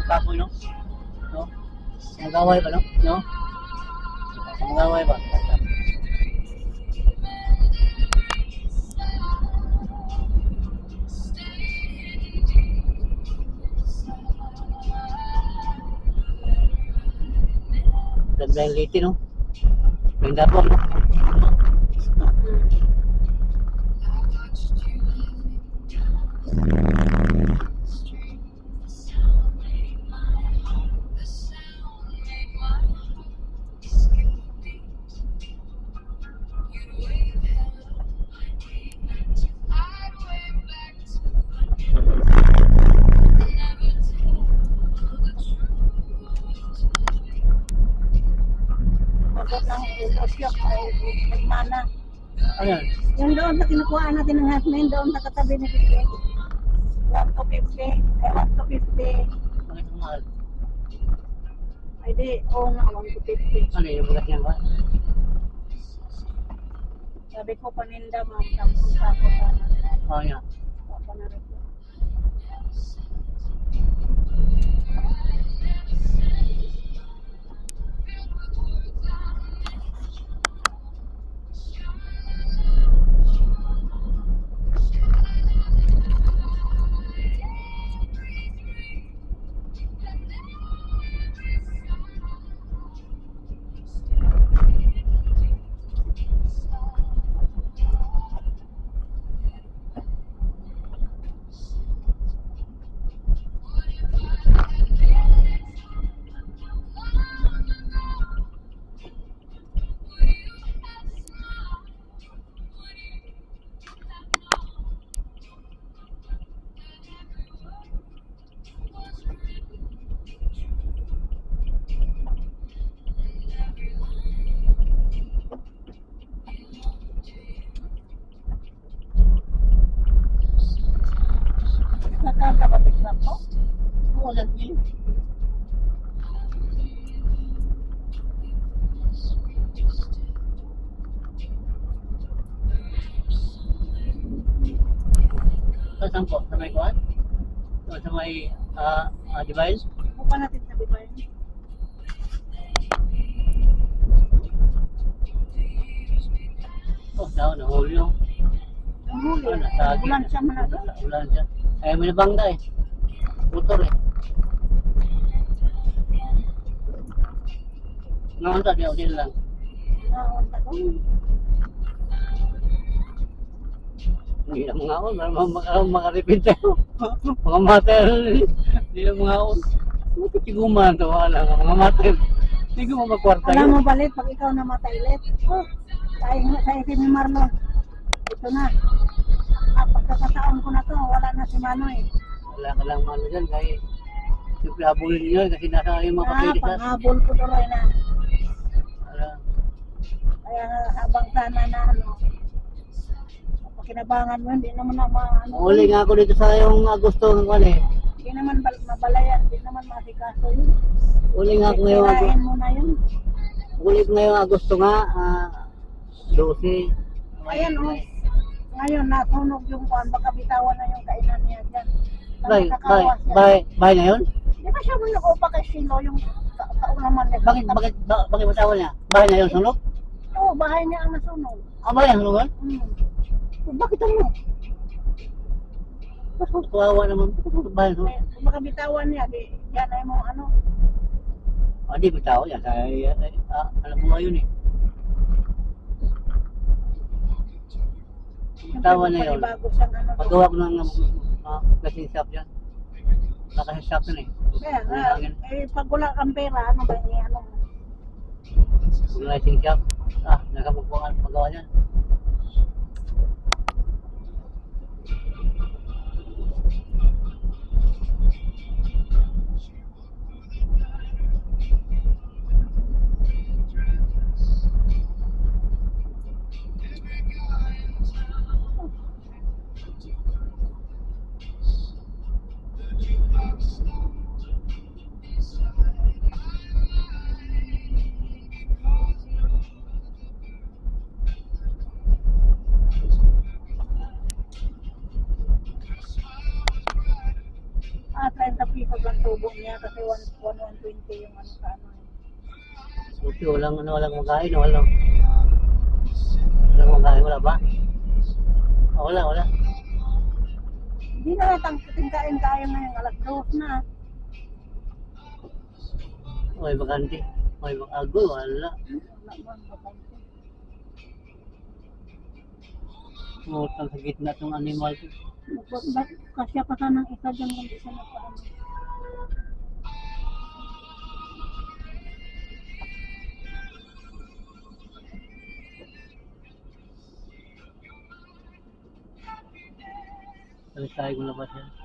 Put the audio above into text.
kapoy, no? No? Magaway ba, no? No? Magaway ba? Ganda yung liti, no? Ganda po, no? Pagod ng usyok ay nagmana. Ayan. Yung doon sa kinukuha natin ng hotmail, doon sa katabi ni Pipi. 1 to 50. Ay, 1 to 50. Bakit ang mahal? Ay, di. Oo nga, 1 to 50. Ano yung bukas niya ba? Sabi ko, paninda, ma'am. Tapos ako sana. Oo nga. Papa na rin po. Nakanta ba bigla ko? Wala din. Saan po? Sa may kuwan? O sa may device? Buka natin sa bibay. Oh, daw, nahuli yung. Ang huli. Ano, sa Bulan siya man na doon. Ulan siya. Ay, may nabangga eh. Motor eh. Ngayon tayo, din lang. Naon ka doon. Hindi na mga on, makaripin tayo. Mga mater, hindi na mga on. Buti tiguman to, wala nga, mga mater. Hindi ko magkwarta Alam yun. mo balit, pag ikaw namatay ulit. Oh, sa isip ni Marlon. Ito na. Pagkakataon ko na to, wala na si Manoy. Wala ka lang ano dyan, kaya siyempre habulin nyo kasi nasa yung mga papilis na. Panghabol ko tuloy na. Wala. Kaya habang sana na ano, pakinabangan mo, hindi naman na ano. Uli nga ako dito sa yung Agosto ng kwan eh. Hindi naman mabalayan, hindi naman masikaso yun. Uli nga ako ngayong Agosto. Kirain mo na yun. Uli ko ngayong Agosto nga, 12. Ayan oh. Ngayon, nasunog yung kuwan, baka bitawan na yung kainan niya dyan. Bahay na yun? Di ba siya mo nag-upa kay Silo yung kaulaman niya? Bakit matawal niya? Bahay na yun, sunog? Oo, bahay niya ang nasunog. Bahay ang sunog? Bakit ano? Kawawa naman. Bahay ang sunog? Baka bitawan niya, di yan ay mo ano. Di bitaw yan. Alam mo nga yun eh. Bitawan na yun. Bago siyang ano. Pagawa ko ng kasing shop yan. Nakasing shop yun eh. Kaya nga, pag wala kang pera, ano ba niya, ano? Kasing shop. Nakapagpuan pagawa yan. yata si 120 yung ano sa ano. Buti walang magain, walang magain, wala ba? Ah, wala. Hindi na tangkitin kain-kain na yung alas 2 na. May bakante. May bakago, wala. Wala man, bakante. Mutang sa gitna itong animal. Kasya pa sanang isa dyan kung di siya nagpaano. Sabi tayo kung labas yan.